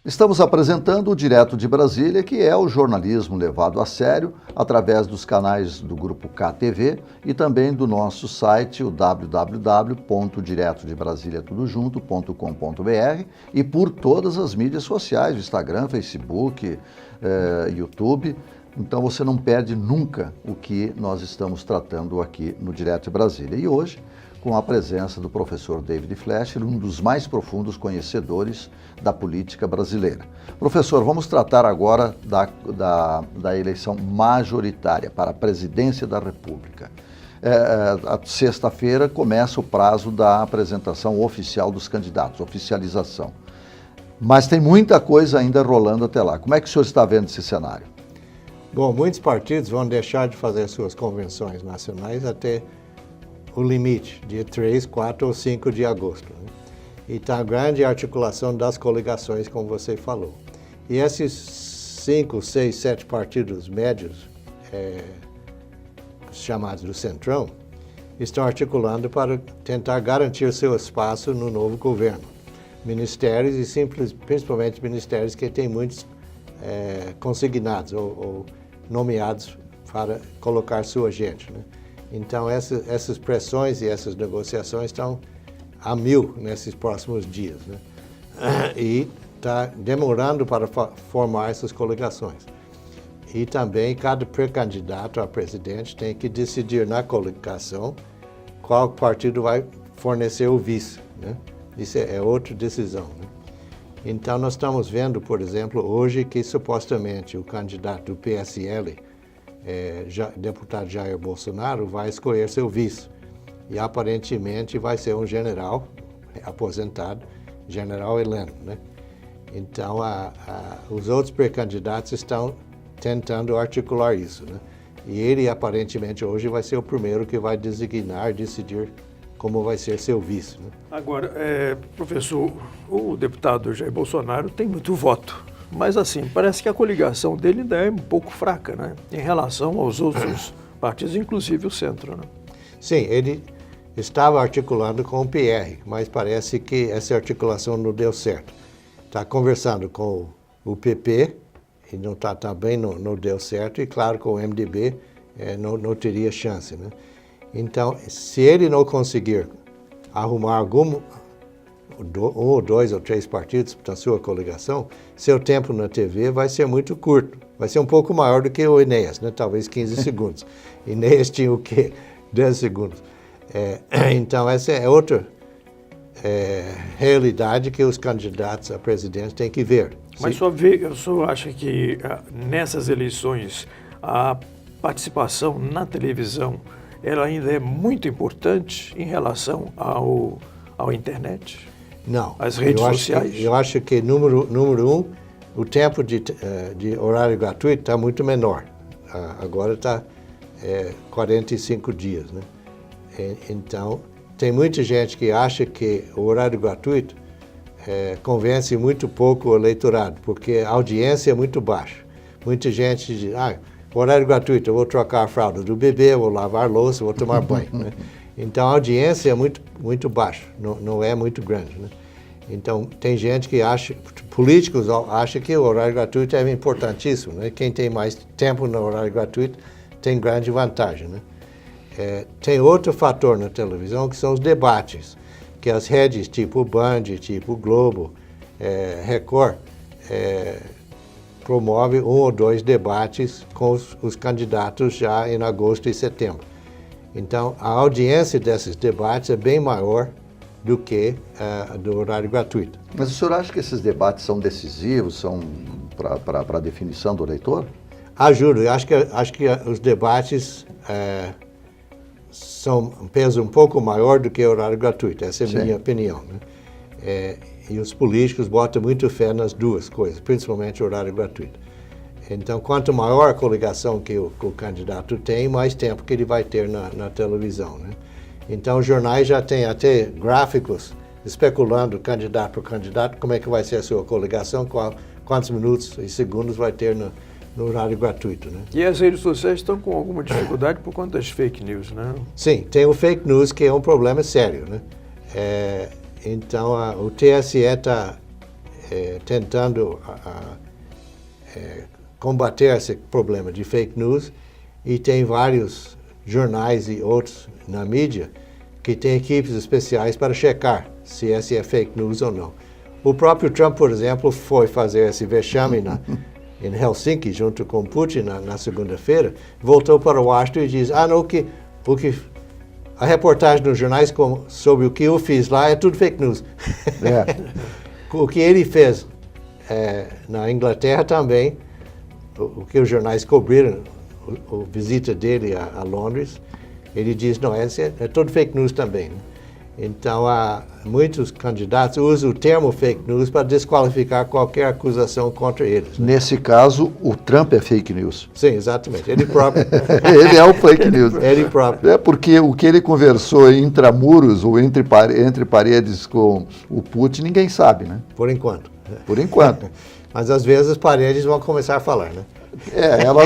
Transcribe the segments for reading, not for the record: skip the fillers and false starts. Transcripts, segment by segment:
Estamos apresentando o Direto de Brasília, que é o jornalismo levado a sério através dos canais do Grupo KTV e também do nosso site, o www.diretodebrasilia.com.br e por todas as mídias sociais, Instagram, Facebook, YouTube. Então você não perde nunca o que nós estamos tratando aqui no Direto de Brasília. E hoje, com a presença do professor David Fleischer, um dos mais profundos conhecedores da política brasileira. Professor, vamos tratar agora da eleição majoritária para a presidência da República. A sexta-feira começa o prazo da apresentação oficial dos candidatos, oficialização. Mas tem muita coisa ainda rolando até lá. Como é que o senhor está vendo esse cenário? Bom, muitos partidos vão deixar de fazer suas convenções nacionais até o limite, dia 3, 4 ou 5 de agosto. Né? E está a grande articulação das coligações, como você falou. E esses 5, 6, 7 partidos médios, chamados do Centrão, estão articulando para tentar garantir o seu espaço no novo governo. Ministérios e principalmente ministérios que têm muitos consignados ou nomeados para colocar sua gente. Né? Então, essas pressões e essas negociações estão a mil nesses próximos dias. Né? E está demorando para formar essas coligações. E também cada pré-candidato a presidente tem que decidir na coligação qual partido vai fornecer o vice. Né? Isso é outra decisão. Né? Então, nós estamos vendo, por exemplo, hoje que supostamente o candidato do PSL, deputado Jair Bolsonaro, vai escolher seu vice. E aparentemente vai ser um general aposentado, general Heleno. Né? Então, os outros pré-candidatos estão tentando articular isso. Né? E ele aparentemente hoje vai ser o primeiro que vai decidir como vai ser seu vice. Né? Agora, professor, o deputado Jair Bolsonaro tem muito voto, mas assim, parece que a coligação dele ainda é um pouco fraca, né? Em relação aos outros partidos, inclusive o Centro. Né? Sim, ele estava articulando com o PR, mas parece que essa articulação não deu certo. Está conversando com o PP, e também não deu certo, e claro, com o MDB não teria chance. Né? Então, se ele não conseguir arrumar um ou dois ou três partidos para a sua coligação, seu tempo na TV vai ser muito curto. Vai ser um pouco maior do que o Enéas, né? Talvez 15 segundos. Enéas tinha o quê? 10 segundos. Então, essa é outra realidade que os candidatos a presidente têm que ver. Mas o senhor acha que nessas eleições a participação na televisão ela ainda é muito importante em relação à internet? Não. Às redes sociais? Eu acho que, número um, o tempo de horário gratuito está muito menor. Agora está 45 dias. Né? Então, tem muita gente que acha que o horário gratuito convence muito pouco o eleitorado, porque a audiência é muito baixa. Muita gente diz, horário gratuito, eu vou trocar a fralda do bebê, vou lavar louça, vou tomar banho. Né? Então, a audiência é muito baixa, não é muito grande. Né? Então, tem gente que acha, políticos acham que o horário gratuito é importantíssimo. Né? Quem tem mais tempo no horário gratuito tem grande vantagem. Né? Tem outro fator na televisão que são os debates, que as redes tipo Band, tipo Globo, Record, promove 1 ou 2 debates com os candidatos já em agosto e setembro. Então, a audiência desses debates é bem maior do que do horário gratuito. Mas o senhor acha que esses debates são decisivos, são para a definição do eleitor? Ajuda. Eu acho que os debates são um peso um pouco maior do que o horário gratuito. Essa é a minha opinião. Né? E os políticos botam muito fé nas duas coisas, principalmente o horário gratuito. Então, quanto maior a coligação que o candidato tem, mais tempo que ele vai ter na televisão. Né? Então, os jornais já têm até gráficos especulando candidato por candidato, como é que vai ser a sua coligação, quantos minutos e segundos vai ter no horário gratuito. Né? E as redes sociais estão com alguma dificuldade por conta das fake news, né? Sim, tem o fake news, que é um problema sério. Né? Então, o TSE está tentando combater esse problema de fake news, e tem vários jornais e outros na mídia que têm equipes especiais para checar se esse é fake news ou não. O próprio Trump, por exemplo, foi fazer esse vexame em Helsinki, junto com Putin, na segunda-feira, voltou para Washington e diz, não, a reportagem nos jornais sobre o que eu fiz lá é tudo fake news. O que ele fez na Inglaterra também, o que os jornais cobriram, a visita dele a Londres, ele diz, não, esse é tudo fake news também. Né? Então, muitos candidatos usam o termo fake news para desqualificar qualquer acusação contra eles. Né? Nesse caso, o Trump é fake news. Sim, exatamente. Ele próprio. Ele é o fake news. Ele próprio. É porque o que ele conversou intramuros ou entre paredes com o Putin, ninguém sabe, né? Por enquanto. Por enquanto. Mas às vezes as paredes vão começar a falar, né?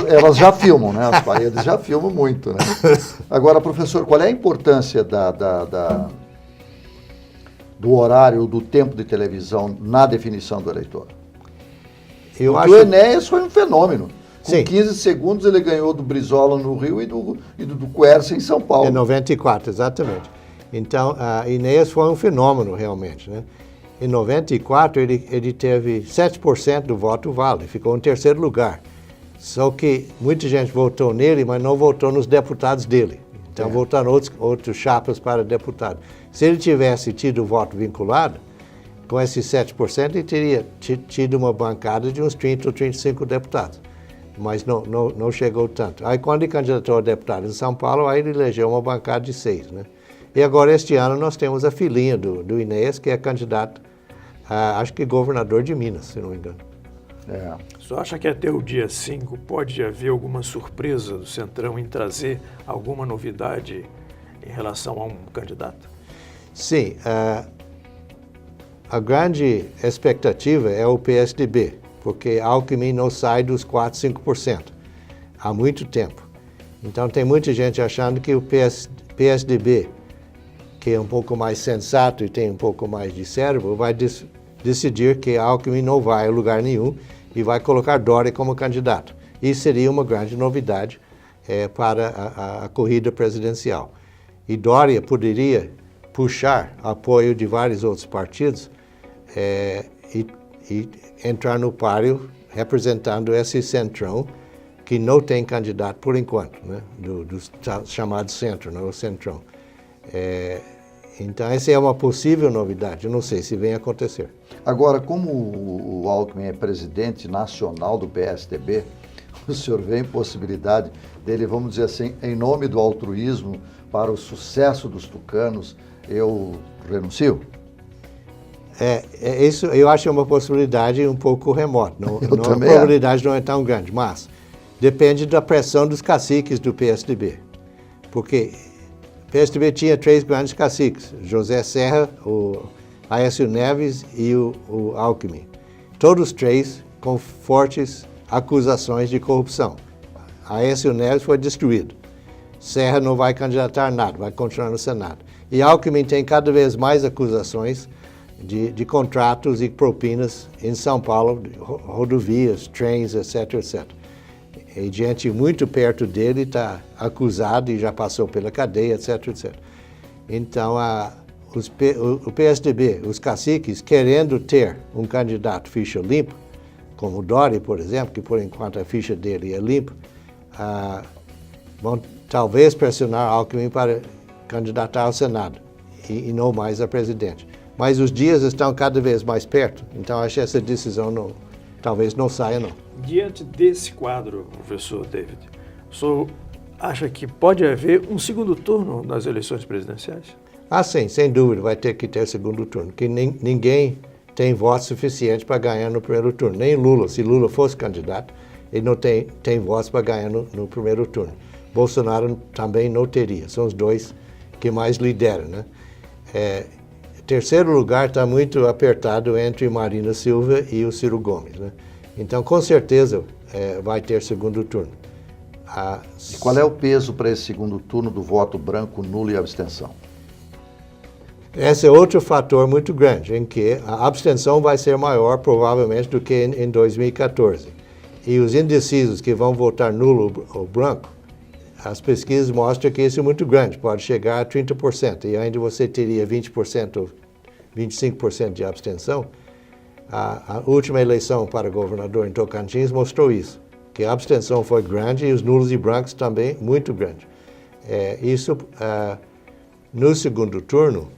Elas já filmam, né? As paredes já filmam muito, né? Agora, professor, qual é a importância do horário, do tempo de televisão na definição do eleitor? O Enéas foi um fenômeno. Com Sim. 15 segundos ele ganhou do Brizola no Rio e do Quercia em São Paulo. Em 94, exatamente. Então, Enéas foi um fenômeno realmente, né? Em 94 ele teve 7% do voto válido, ficou em terceiro lugar. Só que muita gente votou nele, mas não votou nos deputados dele. Então, votaram outros chapas para deputado. Se ele tivesse tido voto vinculado, com esses 7%, ele teria tido uma bancada de uns 30 ou 35 deputados. Mas não chegou tanto. Aí, quando ele candidatou a deputado em São Paulo, aí ele elegeu uma bancada de 6, né? E agora, este ano, nós temos a filhinha do Enéas, que é candidato, acho que governador de Minas, se não me engano. Você acha que até o dia 5 pode haver alguma surpresa do Centrão em trazer alguma novidade em relação a um candidato? Sim, a grande expectativa é o PSDB, porque Alckmin não sai dos 4, 5% há muito tempo. Então tem muita gente achando que o PSDB, que é um pouco mais sensato e tem um pouco mais de cérebro, vai decidir que Alckmin não vai a lugar nenhum e vai colocar Dória como candidato. Isso seria uma grande novidade para a corrida presidencial. E Dória poderia puxar apoio de vários outros partidos e entrar no páreo representando esse centrão que não tem candidato por enquanto, né? do chamado centro, né? O centrão. Então, essa é uma possível novidade, eu não sei se vem acontecer. Agora, como o Alckmin é presidente nacional do PSDB, o senhor vê a possibilidade dele, vamos dizer assim, em nome do altruísmo, para o sucesso dos tucanos, eu renuncio? Isso eu acho uma possibilidade um pouco remota, a probabilidade não é tão grande, mas depende da pressão dos caciques do PSDB, porque o PSDB tinha 3 grandes caciques, José Serra, o Aécio Neves e o Alckmin. Todos 3 com fortes acusações de corrupção. Aécio Neves foi destruído. Serra não vai candidatar nada, vai continuar no Senado. E Alckmin tem cada vez mais acusações de contratos e propinas em São Paulo, rodovias, trens, etc, etc. E gente muito perto dele está acusado e já passou pela cadeia, etc, etc. Então, o PSDB, os caciques, querendo ter um candidato ficha limpa, como o Dória, por exemplo, que por enquanto a ficha dele é limpa, vão talvez pressionar Alckmin para candidatar ao Senado e não mais a presidente. Mas os dias estão cada vez mais perto, então acho que essa decisão talvez não saia, não. Diante desse quadro, professor David, o senhor acha que pode haver um segundo turno nas eleições presidenciais? Sim, sem dúvida, vai ter que ter segundo turno, porque ninguém tem voto suficiente para ganhar no primeiro turno. Nem Lula, se Lula fosse candidato, ele não tem votos para ganhar no primeiro turno. Bolsonaro também não teria, são os dois que mais lideram, né? Terceiro lugar está muito apertado entre Marina Silva e o Ciro Gomes, né? Então, com certeza, vai ter segundo turno. E qual é o peso para esse segundo turno do voto branco, nulo e abstenção? Esse é outro fator muito grande, em que a abstenção vai ser maior, provavelmente, do que em 2014. E os indecisos que vão votar nulo ou branco, as pesquisas mostram que isso é muito grande, pode chegar a 30%, e ainda você teria 20% ou 25% de abstenção. A última eleição para governador em Tocantins mostrou isso, que a abstenção foi grande e os nulos e brancos também muito grande. Isso, no segundo turno,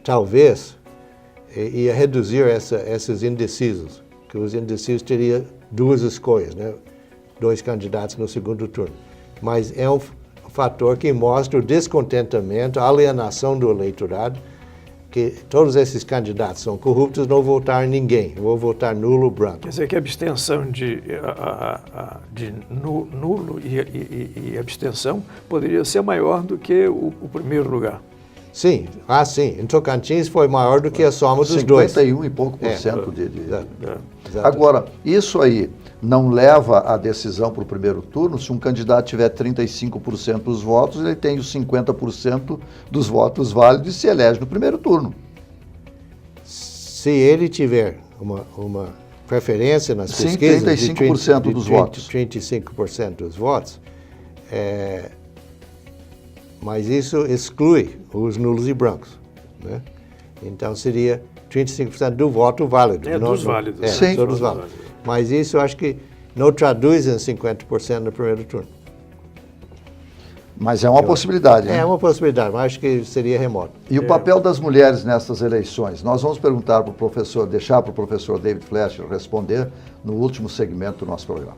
talvez ia reduzir esses indecisos, que os indecisos teriam duas escolhas, né? 2 candidatos no segundo turno. Mas é um fator que mostra o descontentamento, a alienação do eleitorado, que todos esses candidatos são corruptos, não votar em ninguém, vou votar nulo ou branco. Quer dizer que a abstenção de nulo e abstenção poderia ser maior do que o primeiro lugar. Sim, sim. Em Tocantins foi maior do que a soma dos dois. 51 e pouco por cento de... Exatamente. Agora, isso aí não leva a decisão para o primeiro turno? Se um candidato tiver 35% dos votos, ele tem os 50% dos votos válidos e se elege no primeiro turno. Se ele tiver uma preferência nas Sim, pesquisas 35% dos votos. 35% dos votos, mas isso exclui os nulos e brancos, né? Então seria 35% do voto válido. Dos válidos. Sim. Todos válidos. Mas isso eu acho que não traduz em 50% no primeiro turno. Mas é uma possibilidade, né? É uma possibilidade, mas acho que seria remoto. E o papel das mulheres nessas eleições? Nós vamos perguntar para o professor, deixar para o professor David Fleischer responder no último segmento do nosso programa.